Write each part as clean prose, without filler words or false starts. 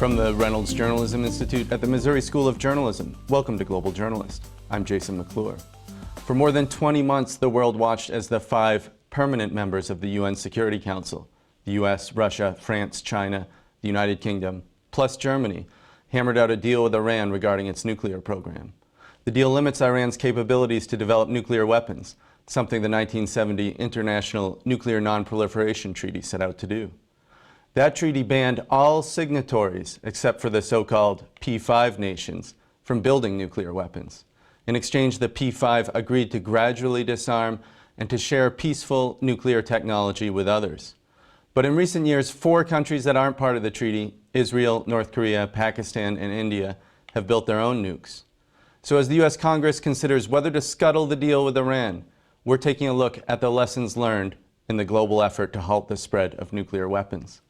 From the Reynolds Journalism Institute at the Missouri School of Journalism, welcome to Global Journalist. I'm Jason McClure. For more than 20 months, the world watched as the 5 permanent members of the UN Security Council, the US, Russia, France, China, the United Kingdom, plus Germany, hammered out a deal with Iran regarding its nuclear program. The deal limits Iran's capabilities to develop nuclear weapons, something the 1970 International Nuclear Non-Proliferation Treaty set out to do. That treaty banned all signatories, except for the so-called P5 nations, from building nuclear weapons. In exchange, the P5 agreed to gradually disarm and to share peaceful nuclear technology with others. But in recent years, 4 countries that aren't part of the treaty, Israel, North Korea, Pakistan, and India, have built their own nukes. So as the U.S. Congress considers whether to scuttle the deal with Iran, we're taking a look at the lessons learned in the global effort to halt the spread of nuclear weapons.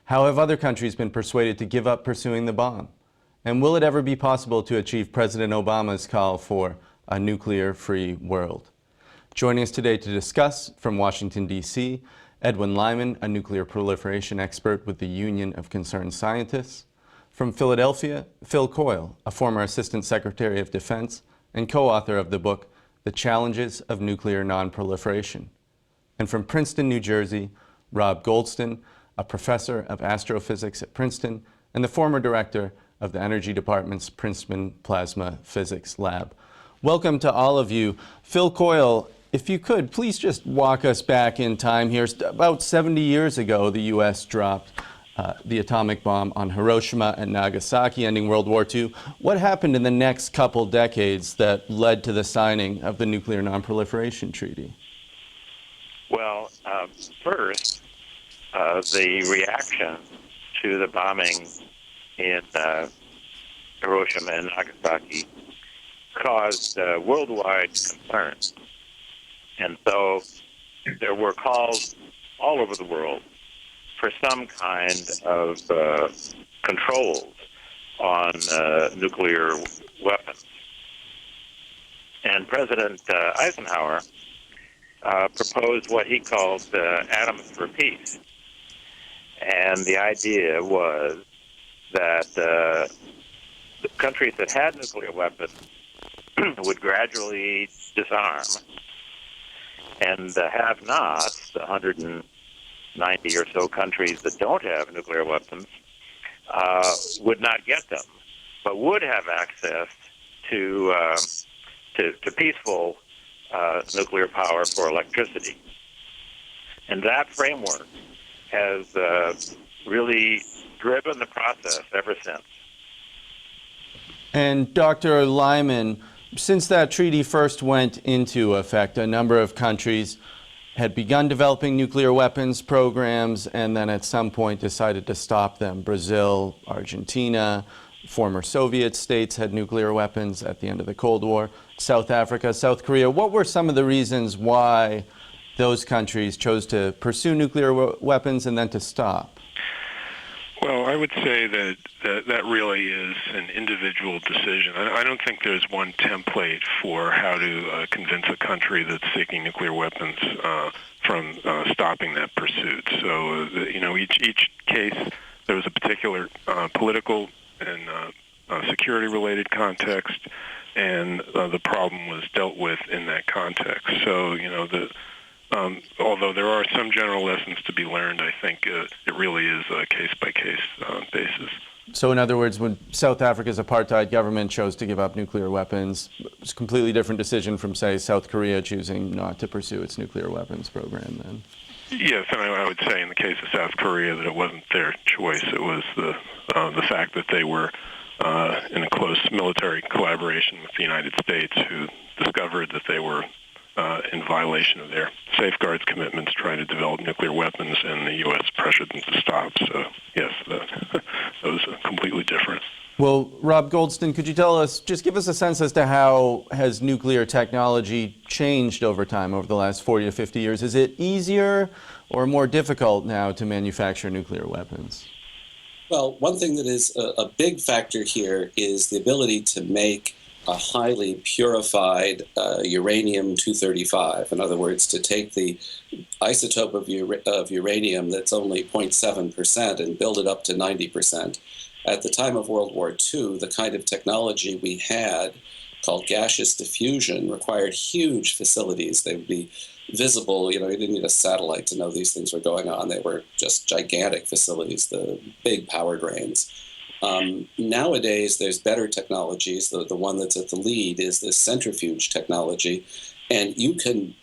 How have other countries been persuaded to give up pursuing the bomb? And will it ever be possible to achieve President Obama's call for a nuclear-free world? Joining us today to discuss, from Washington, D.C., Edwin Lyman, a nuclear proliferation expert with the Union of Concerned Scientists. From Philadelphia, Phil Coyle, a former Assistant Secretary of Defense and co-author of the book, The Challenges of Nuclear Non-Proliferation. And from Princeton, New Jersey, Rob Goldston, a professor of astrophysics at Princeton and the former director of the Energy Department's Princeton Plasma Physics Lab. Welcome to all of you. Phil Coyle, if you could, please just walk us back in time here. About 70 years ago, the U.S. dropped the atomic bomb on Hiroshima and Nagasaki, ending World War II. What happened in the next couple decades that led to the signing of the Nuclear Non-Proliferation Treaty? Well, first, the reaction to the bombing in Hiroshima and Nagasaki caused worldwide concern. And so there were calls all over the world for some kind of controls on nuclear weapons. And President Eisenhower proposed what he called atoms for peace. And the idea was that the countries that had nuclear weapons would gradually disarm, and the have-nots, the 190 or so countries that don't have nuclear weapons, would not get them, but would have access to peaceful nuclear power for electricity. And that framework has really driven the process ever since. And Dr. Lyman, since that treaty first went into effect, a number of countries had begun developing nuclear weapons programs and then at some point decided to stop them. Brazil, Argentina, former Soviet states had nuclear weapons at the end of the Cold War. South Africa, South Korea. What were some of the reasons why those countries chose to pursue nuclear weapons and then to stop? Well, I would say that really is an individual decision. I don't think there's one template for how to convince a country that's seeking nuclear weapons from stopping that pursuit. So, each case, there was a particular political and security-related context, and the problem was dealt with in that context. So, although there are some general lessons to be learned, I think it really is a case-by-case basis. So in other words, when South Africa's apartheid government chose to give up nuclear weapons, it's a completely different decision from, say, South Korea choosing not to pursue its nuclear weapons program then? Yes, and I would say in the case of South Korea that it wasn't their choice. It was the fact that they were in a close military collaboration with the United States who discovered that they were in violation of their safeguards commitments trying to develop nuclear weapons, and the U.S. pressured them to stop. So, yes, that was completely different. Well, Rob Goldston, could you tell us, just give us a sense as to how has nuclear technology changed over time, over the last 40 to 50 years? Is it easier or more difficult now to manufacture nuclear weapons? Well, one thing that is a big factor here is the ability to make a highly purified uranium-235. In other words, to take the isotope of uranium that's only 0.7% and build it up to 90%. at the time of World War II, the kind of technology we had called gaseous diffusion required huge facilities. They would be visible. You didn't need a satellite to know these things were going on. They were just gigantic facilities, the big power drains. Nowadays, there's better technologies. The one that's at the lead is this centrifuge technology. And you can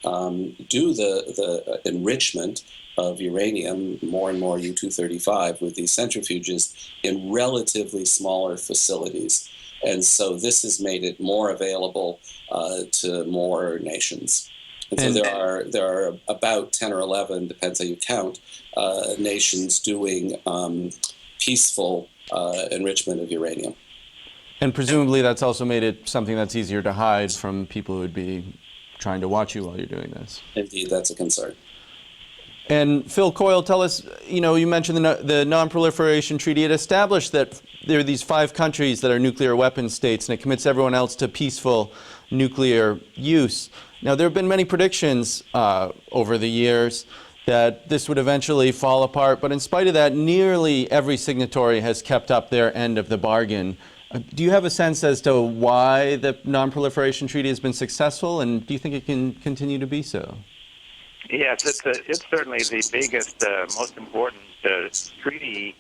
do the enrichment of uranium, more and more U-235, with these centrifuges in relatively smaller facilities. And so this has made it more available to more nations. And so there are about 10 or 11, depends how you count, nations doing peaceful enrichment of uranium. And presumably that's also made it something that's easier to hide from people who would be trying to watch you while you're doing this. Indeed, that's a concern. And Phil Coyle, tell us, you mentioned the Non-Proliferation Treaty. It established that there are these 5 countries that are nuclear weapons states, and it commits everyone else to peaceful nuclear use. Now, there have been many predictions over the years that this would eventually fall apart, but in spite of that, nearly every signatory has kept up their end of the bargain. Do you have a sense as to why the Non-Proliferation Treaty has been successful, and do you think it can continue to be so? Yes, it's certainly the biggest, most important treaty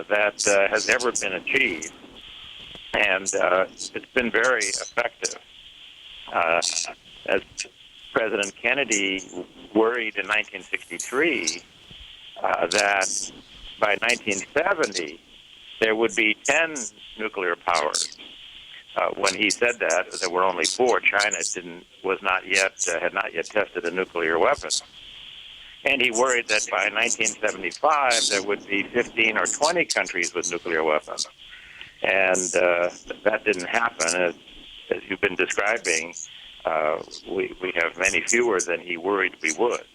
that has ever been achieved, and it's been very effective. As President Kennedy worried in 1963 that by 1970 there would be 10 nuclear powers. When he said that, there were only 4. China had not yet tested a nuclear weapon. And he worried that by 1975 there would be 15 or 20 countries with nuclear weapons. And that didn't happen. As you've been describing, we have many fewer than he worried we would.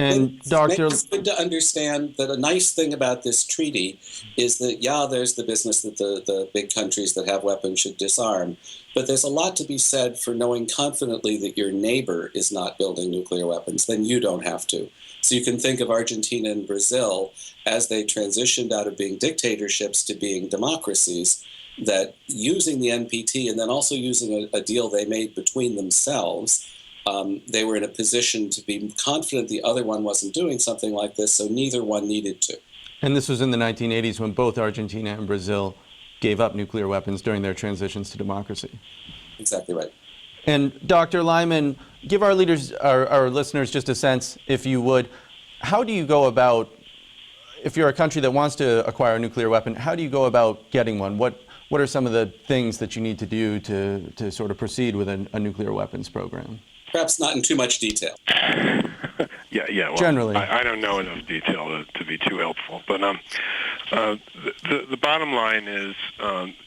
And Dr. It's good to understand that a nice thing about this treaty is that, there's the business that the big countries that have weapons should disarm, but there's a lot to be said for knowing confidently that your neighbor is not building nuclear weapons. Then you don't have to. So you can think of Argentina and Brazil as they transitioned out of being dictatorships to being democracies, that using the NPT and then also using a deal they made between themselves, they were in a position to be confident the other one wasn't doing something like this, so neither one needed to. And this was in the 1980s when both Argentina and Brazil gave up nuclear weapons during their transitions to democracy. Exactly right. And Dr. Lyman, give our listeners just a sense, if you would, how do you go about, if you're a country that wants to acquire a nuclear weapon, how do you go about getting one? What are some of the things that you need to do to sort of proceed with a nuclear weapons program? Perhaps not in too much detail. Well, generally, I don't know enough detail to be too helpful. But the bottom line is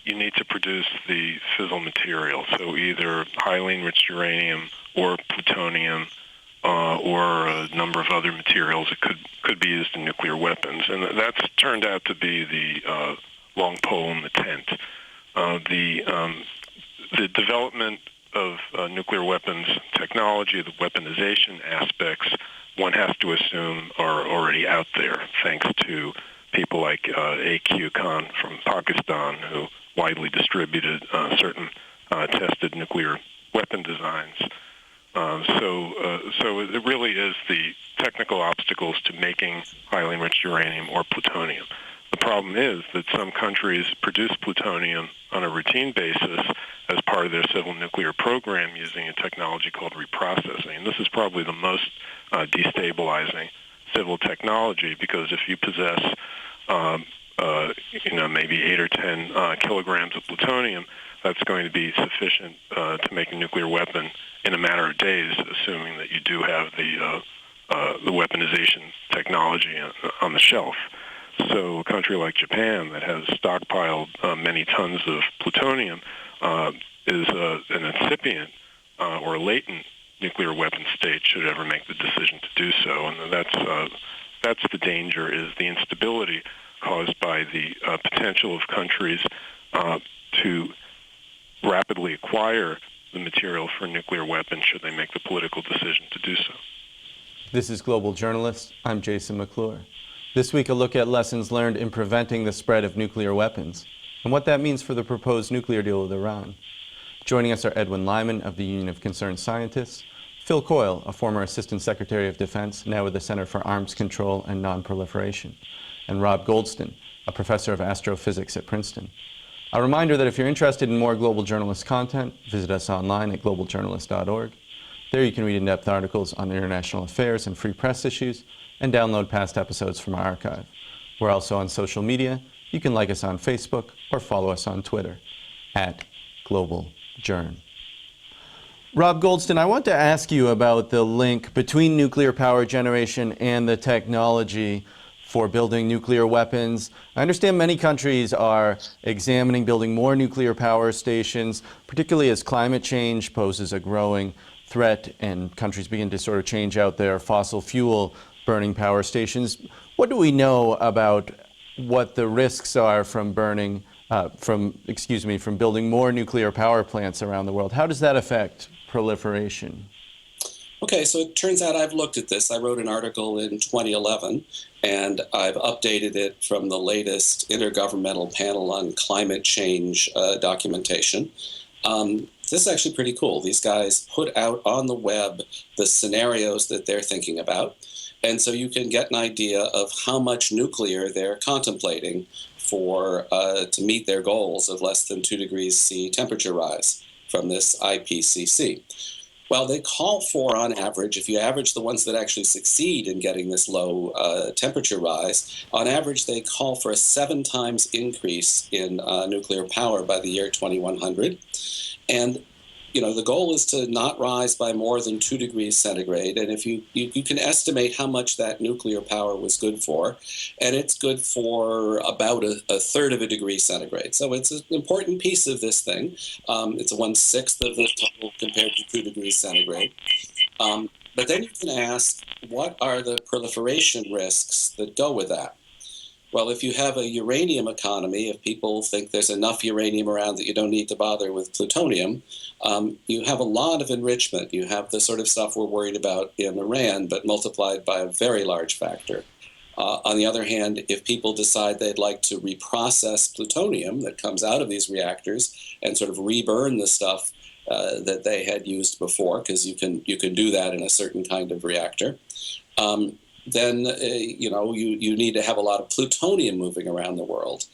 you need to produce the fissile material, so either highly enriched uranium or plutonium or a number of other materials that could be used in nuclear weapons, and that's turned out to be the long pole in the tent. The development of nuclear weapons technology, the weaponization aspects, one has to assume are already out there, thanks to people like A.Q. Khan from Pakistan, who widely distributed certain tested nuclear weapon designs. So it really is the technical obstacles to making highly enriched uranium or plutonium. The problem is that some countries produce plutonium on a routine basis as part of their civil nuclear program using a technology called reprocessing. And this is probably the most destabilizing civil technology, because if you possess maybe 8 or 10 kilograms of plutonium, that's going to be sufficient to make a nuclear weapon in a matter of days, assuming that you do have the weaponization technology on the shelf. So a country like Japan that has stockpiled many tons of plutonium is an incipient or latent nuclear weapon state should ever make the decision to do so. And that's the danger, is the instability caused by the potential of countries to rapidly acquire the material for a nuclear weapon should they make the political decision to do so. This is Global Journalist. I'm Jason McClure. This week, a look at lessons learned in preventing the spread of nuclear weapons and what that means for the proposed nuclear deal with Iran. Joining us are Edwin Lyman of the Union of Concerned Scientists, Phil Coyle, a former Assistant Secretary of Defense, now with the Center for Arms Control and Non-Proliferation, and Rob Goldston, a professor of astrophysics at Princeton. A reminder that if you're interested in more Global Journalist content, visit us online at globaljournalist.org. There you can read in-depth articles on international affairs and free press issues, and download past episodes from our archive. We're also on social media. You can like us on Facebook or follow us on Twitter at GlobalJourn. Rob Goldston, I want to ask you about the link between nuclear power generation and the technology for building nuclear weapons. I understand many countries are examining building more nuclear power stations, particularly as climate change poses a growing threat and countries begin to sort of change out their fossil fuel burning power stations. What do we know about what the risks are from building more nuclear power plants around the world? How does that affect proliferation? Okay, so it turns out I've looked at this. I wrote an article in 2011, and I've updated it from the latest Intergovernmental Panel on Climate Change documentation. This is actually pretty cool. These guys put out on the web the scenarios that they're thinking about. And so you can get an idea of how much nuclear they're contemplating to meet their goals of less than 2 degrees C temperature rise from this IPCC. Well, they call for, on average, if you average the ones that actually succeed in getting this low temperature rise, on average they call for a 7 times increase in nuclear power by the year 2100. And the goal is to not rise by more than 2 degrees centigrade. And if you can estimate how much that nuclear power was good for, and it's good for about a third of a degree centigrade. So it's an important piece of this thing. It's a 1/6 of the total compared to 2 degrees centigrade. But then you can ask, what are the proliferation risks that go with that? Well, if you have a uranium economy, if people think there's enough uranium around that you don't need to bother with plutonium, you have a lot of enrichment. You have the sort of stuff we're worried about in Iran, but multiplied by a very large factor. On the other hand, if people decide they'd like to reprocess plutonium that comes out of these reactors and sort of reburn the stuff that they had used before, because you can do that in a certain kind of reactor, then you need to have a lot of plutonium moving around the world.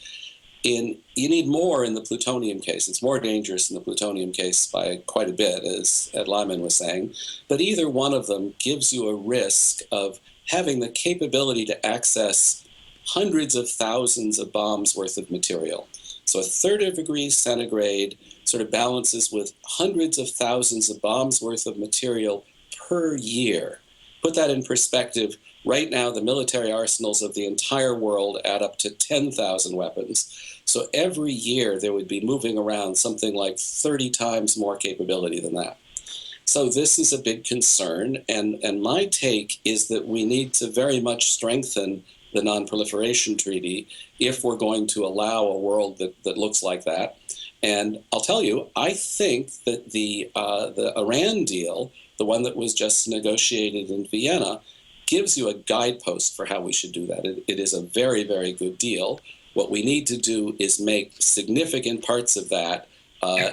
You need more in the plutonium case. It's more dangerous in the plutonium case by quite a bit, as Ed Lyman was saying. But either one of them gives you a risk of having the capability to access hundreds of thousands of bombs worth of material. So a third of a degree centigrade sort of balances with hundreds of thousands of bombs worth of material per year. Put that in perspective. Right now, the military arsenals of the entire world add up to 10,000 weapons. So every year, there would be moving around something like 30 times more capability than that. So this is a big concern. And my take is that we need to very much strengthen the Non-Proliferation Treaty if we're going to allow a world that looks like that. And I'll tell you, I think that the Iran deal, the one that was just negotiated in Vienna, gives you a guidepost for how we should do that. It is a very, very good deal. What we need to do is make significant parts of that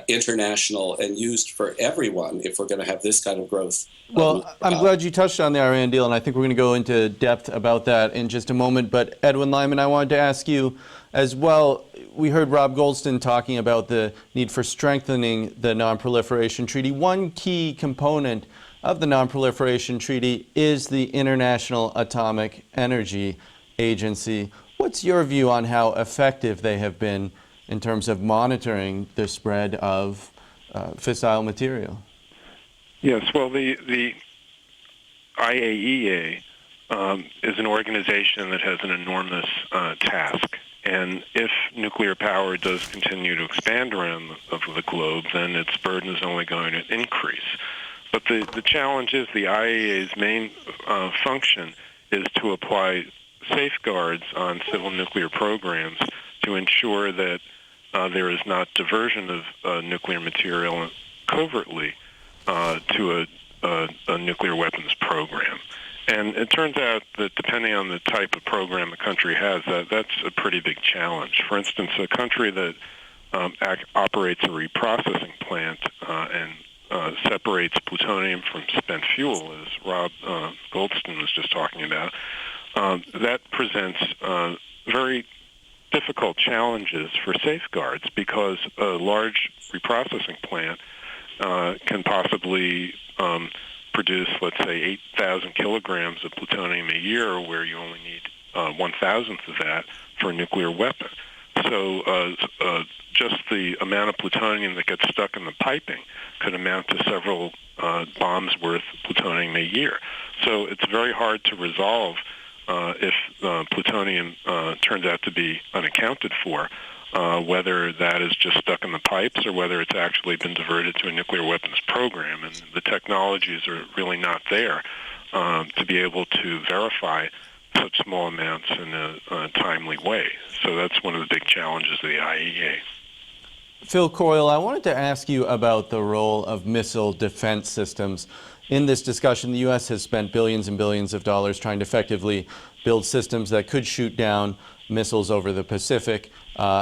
international and used for everyone if we're going to have this kind of growth. Well, I'm glad you touched on the Iran deal, and I think we're going to go into depth about that in just a moment. But Edwin Lyman, I wanted to ask you as well. We heard Rob Goldston talking about the need for strengthening the Non-Proliferation Treaty. One key component of the Non-Proliferation Treaty is the International Atomic Energy Agency. What's your view on how effective they have been in terms of monitoring the spread of fissile material? Yes, well, the IAEA is an organization that has an enormous task. And if nuclear power does continue to expand around the globe, then its burden is only going to increase. But the challenge is the IAEA's main function is to apply safeguards on civil nuclear programs to ensure that there is not diversion of nuclear material covertly to a nuclear weapons program. And it turns out that depending on the type of program a country has, that's a pretty big challenge. For instance, a country that operates a reprocessing plant and separates plutonium from spent fuel, as Rob Goldston was just talking about, that presents very difficult challenges for safeguards, because a large reprocessing plant can possibly produce, let's say, 8,000 kilograms of plutonium a year, where you only need 1,000th of that for a nuclear weapon. So just the amount of plutonium that gets stuck in the piping could amount to several bombs worth of plutonium a year. So it's very hard to resolve if plutonium turns out to be unaccounted for, whether that is just stuck in the pipes or whether it's actually been diverted to a nuclear weapons program. And the technologies are really not there to be able to verify such small amounts in a timely way. So that's one of the big challenges of the IAEA. Phil Coyle, I wanted to ask you about the role of missile defense systems. In this discussion, the U.S. has spent billions and billions of dollars trying to effectively build systems that could shoot down missiles over the Pacific.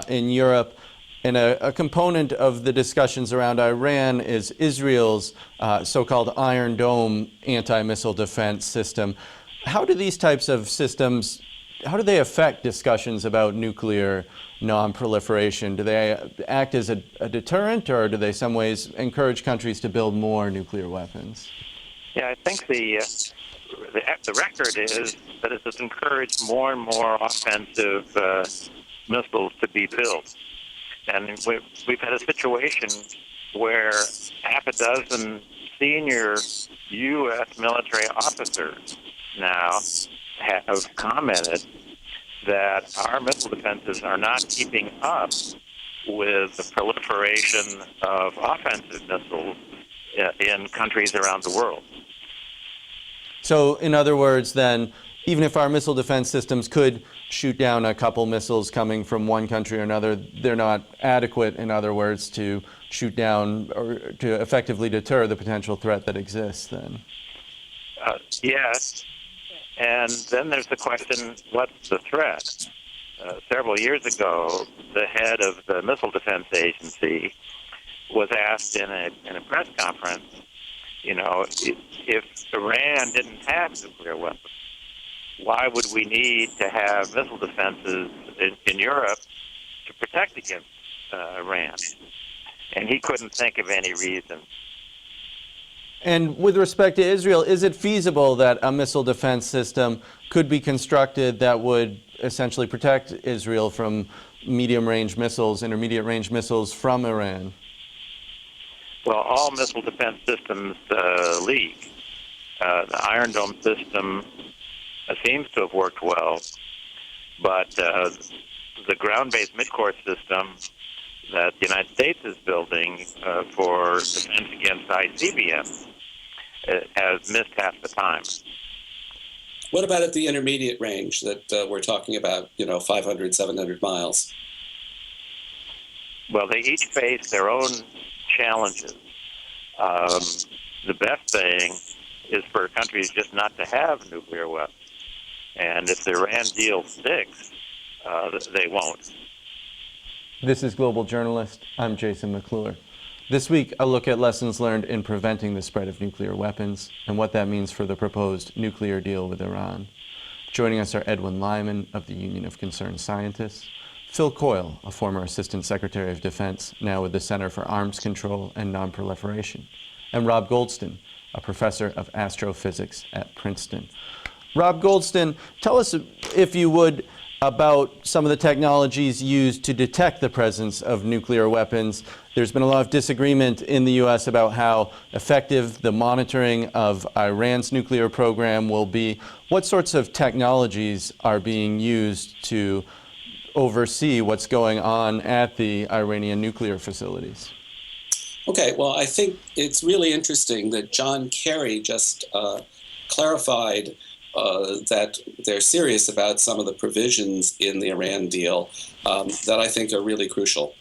In Europe, and a component of the discussions around Iran is Israel's so-called Iron Dome anti-missile defense system. How do these types of systems, how do they affect discussions about nuclear non-proliferation? Do they act as a deterrent, or do they in some ways encourage countries to build more nuclear weapons? Yeah, I think the record is that it has encouraged more and more offensive missiles to be built. And we've had a situation where half a dozen senior U.S. military officers now have commented that our missile defenses are not keeping up with the proliferation of offensive missiles in countries around the world. So, in other words, then, even if our missile defense systems could shoot down a couple missiles coming from one country or another, they're not adequate, in other words, to shoot down or to effectively deter the potential threat that exists, then? Yes. And then there's the question, what's the threat? Several years ago, the head of the Missile Defense Agency was asked in a press conference, you know, if Iran didn't have nuclear weapons, why would we need to have missile defenses in Europe to protect against Iran? And he couldn't think of any reason. And with respect to Israel, is it feasible that a missile defense system could be constructed that would essentially protect Israel from medium-range missiles, intermediate-range missiles from Iran? Well, all missile defense systems leak. The Iron Dome system seems to have worked well, but the ground-based midcourse system that the United States is building for defense against ICBMs has missed half the time. What about at the intermediate range that we're talking about, 500, 700 miles? Well, they each face their own challenges. The best thing is for countries just not to have nuclear weapons. And if the Iran deal sticks, they won't. This is Global Journalist. I'm Jason McClure. This week, a look at lessons learned in preventing the spread of nuclear weapons and what that means for the proposed nuclear deal with Iran. Joining us are Edwin Lyman of the Union of Concerned Scientists, Phil Coyle, a former Assistant Secretary of Defense, now with the Center for Arms Control and Non-Proliferation, and Rob Goldston, a professor of astrophysics at Princeton. Rob Goldston, tell us, if you would, about some of the technologies used to detect the presence of nuclear weapons. There's been a lot of disagreement in the U.S. about how effective the monitoring of Iran's nuclear program will be. What sorts of technologies are being used to oversee what's going on at the Iranian nuclear facilities? Okay, well, I think it's really interesting that John Kerry just clarified that they're serious about some of the provisions in the Iran deal that I think are really crucial.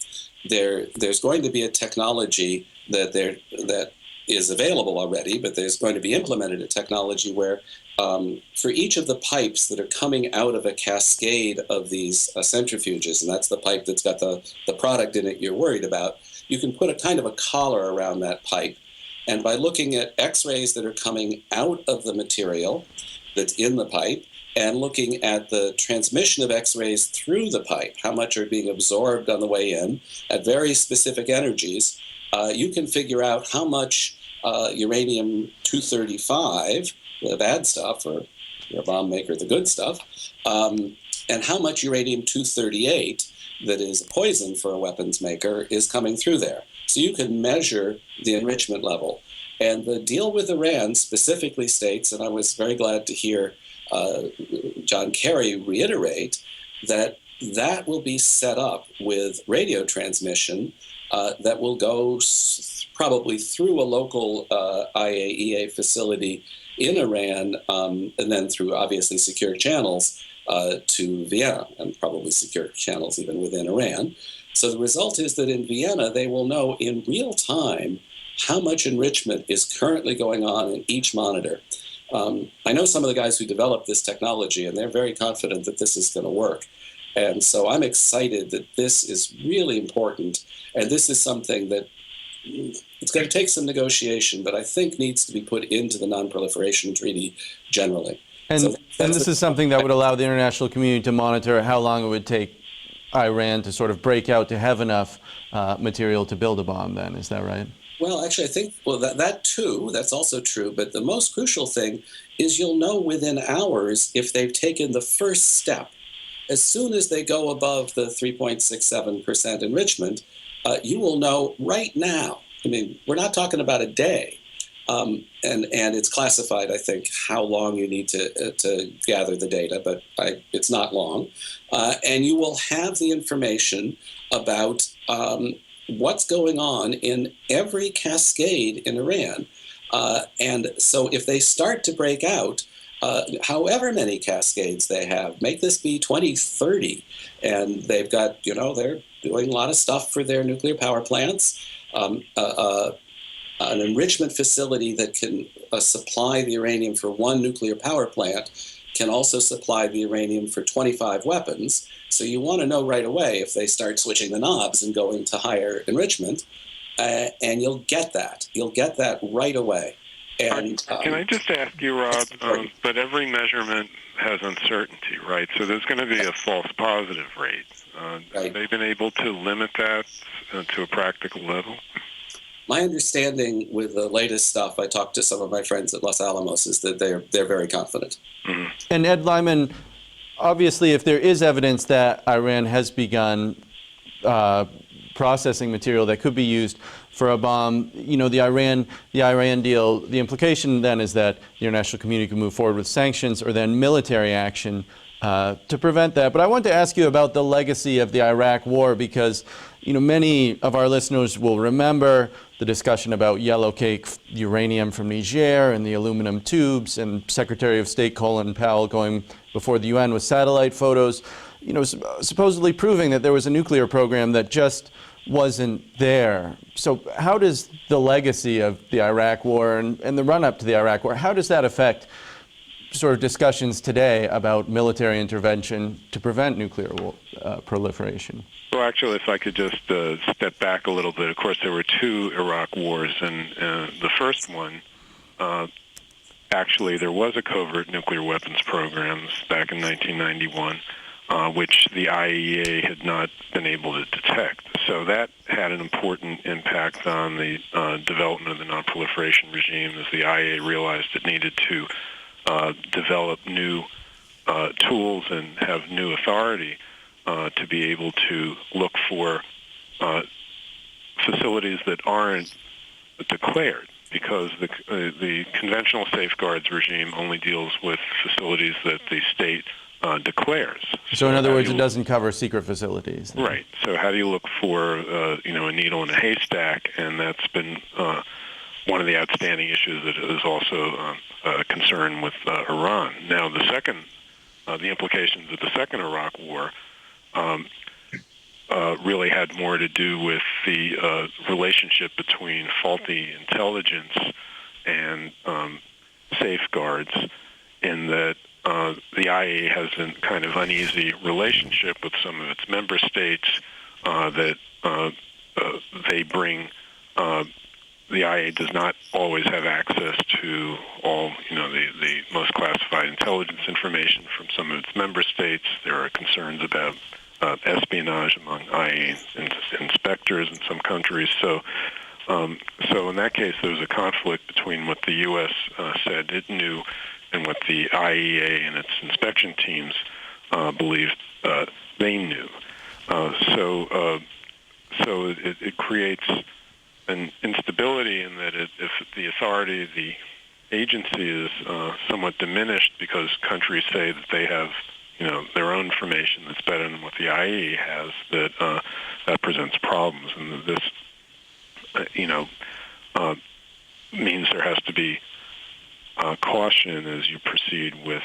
There's going to be a technology that is available already, but there's going to be implemented a technology where for each of the pipes that are coming out of a cascade of these centrifuges, and that's the pipe that's got the product in it you're worried about, you can put a kind of a collar around that pipe. And by looking at X-rays that are coming out of the material that's in the pipe, and looking at the transmission of X-rays through the pipe, how much are being absorbed on the way in at very specific energies, you can figure out how much uranium-235, the bad stuff, or your bomb maker, the good stuff, and how much uranium-238, that is a poison for a weapons maker, is coming through there. So you can measure the enrichment level. And the deal with Iran specifically states, and I was very glad to hear John Kerry reiterate, that that will be set up with radio transmission that will go probably through a local IAEA facility in Iran, and then through obviously secure channels to Vienna, and probably secure channels even within Iran. So the result is that in Vienna, they will know in real time how much enrichment is currently going on in each monitor. I know some of the guys who developed this technology, and they're very confident that this is going to work. And so I'm excited that this is really important, and this is something that it's going to take some negotiation, but I think needs to be put into the Non-Proliferation Treaty generally. And this is something that would allow the international community to monitor how long it would take Iran to sort of break out to have enough material to build a bomb then, is that right? Well, actually, I think, well, that too, that's also true. But the most crucial thing is you'll know within hours if they've taken the first step. As soon as they go above the 3.67% enrichment, you will know right now. I mean, we're not talking about a day. And it's classified, I think, how long you need to gather the data, but it's not long. And you will have the information about what's going on in every cascade in Iran. And so if they start to break out, however many cascades they have, make this be 20, 30, and they've got, they're doing a lot of stuff for their nuclear power plants, an enrichment facility that can supply the uranium for one nuclear power plant can also supply the uranium for 25 weapons. So you want to know right away if they start switching the knobs and going to higher enrichment, and you'll get that. You'll get that right away. And can I just ask you, Rob, but every measurement has uncertainty, right? So there's going to be a false positive rate. Right. Have they been able to limit that to a practical level? My understanding with the latest stuff, I talked to some of my friends at Los Alamos, is that they're very confident. Mm-hmm. And Ed Lyman, obviously, if there is evidence that Iran has begun processing material that could be used for a bomb, the Iran deal, the implication then is that the international community can move forward with sanctions or then military action to prevent that. But I want to ask you about the legacy of the Iraq War, because many of our listeners will remember the discussion about yellow cake uranium from Niger and the aluminum tubes, and Secretary of State Colin Powell going before the UN with satellite photos, supposedly proving that there was a nuclear program that just wasn't there. So how does the legacy of the Iraq War and the run-up to the Iraq War, how does that affect sort of discussions today about military intervention to prevent nuclear proliferation? Well, actually, if I could just step back a little bit. Of course, there were two Iraq wars, and the first one, actually, there was a covert nuclear weapons program back in 1991, which the IAEA had not been able to detect. So that had an important impact on the development of the non-proliferation regime, as the IAEA realized it needed to develop new tools and have new authority to be able to look for facilities that aren't declared, because the conventional safeguards regime only deals with facilities that the state declares. So in other words, it doesn't cover secret facilities. Right. So how do you look for a needle in a haystack? And that's been one of the outstanding issues that is also a concern with Iran. Now, the implications of the second Iraq War, really had more to do with the relationship between faulty intelligence and safeguards, in that the IAEA has a kind of uneasy relationship with some of its member states that they bring. The IAEA does not always have access to all, the most classified intelligence information from some of its member states. There are concerns about espionage among IAEA inspectors in some countries. So in that case, there was a conflict between what the U.S. Said it knew and what the IAEA and its inspection teams believed they knew. So it creates an instability in that if the authority, the agency is somewhat diminished because countries say that they have, their own information that's better than what the IAEA has, that presents problems, and that this, means there has to be caution as you proceed with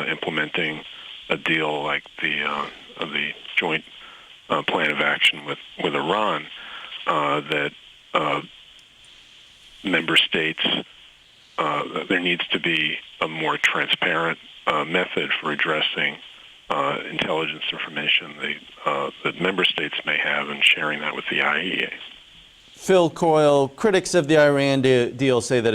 implementing a deal like the joint plan of action with Iran, that member states, there needs to be a more transparent method for addressing intelligence information that member states may have and sharing that with the IAEA. Phil Coyle, critics of the Iran deal say that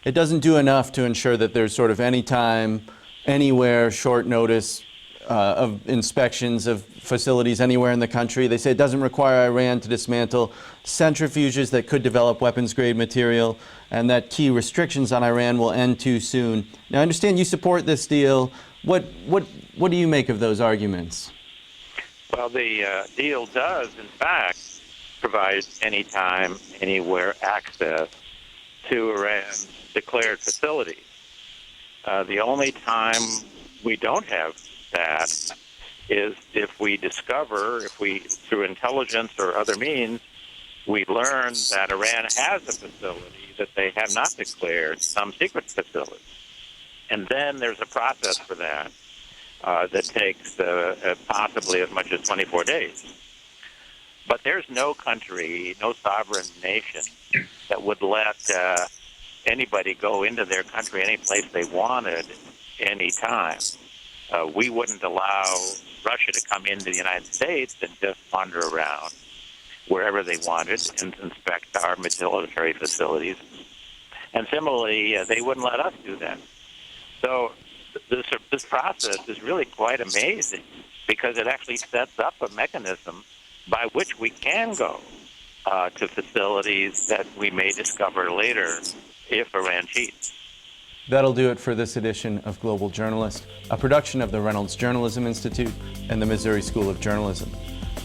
it doesn't do enough to ensure that there's sort of anytime, anywhere, short notice of inspections of facilities anywhere in the country. They say it doesn't require Iran to dismantle centrifuges that could develop weapons-grade material, and that key restrictions on Iran will end too soon. Now, I understand you support this deal. What do you make of those arguments? Well, the deal does, in fact, provide anytime, anywhere access to Iran's declared facilities. The only time we don't have that is if we discover, through intelligence or other means, we learn that Iran has a facility that they have not declared, some secret facility. And then there's a process for that that takes possibly as much as 24 days. But there's no country, no sovereign nation that would let anybody go into their country any place they wanted, any time. We wouldn't allow Russia to come into the United States and just wander around wherever they wanted and inspect our military facilities. And similarly, they wouldn't let us do that. So this process is really quite amazing because it actually sets up a mechanism by which we can go to facilities that we may discover later if Iran cheats. That'll do it for this edition of Global Journalist, a production of the Reynolds Journalism Institute and the Missouri School of Journalism.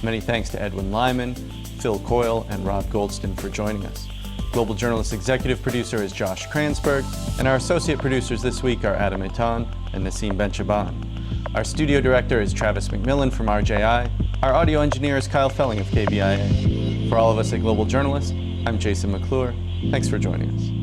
Many thanks to Edwin Lyman, Phil Coyle, and Rob Goldston for joining us. Global Journalist executive producer is Josh Kransberg, and our associate producers this week are Adam Etan and Nassim Ben-Shaban. Our studio director is Travis McMillan from RJI. Our audio engineer is Kyle Felling of KBIA. For all of us at Global Journalist, I'm Jason McClure. Thanks for joining us.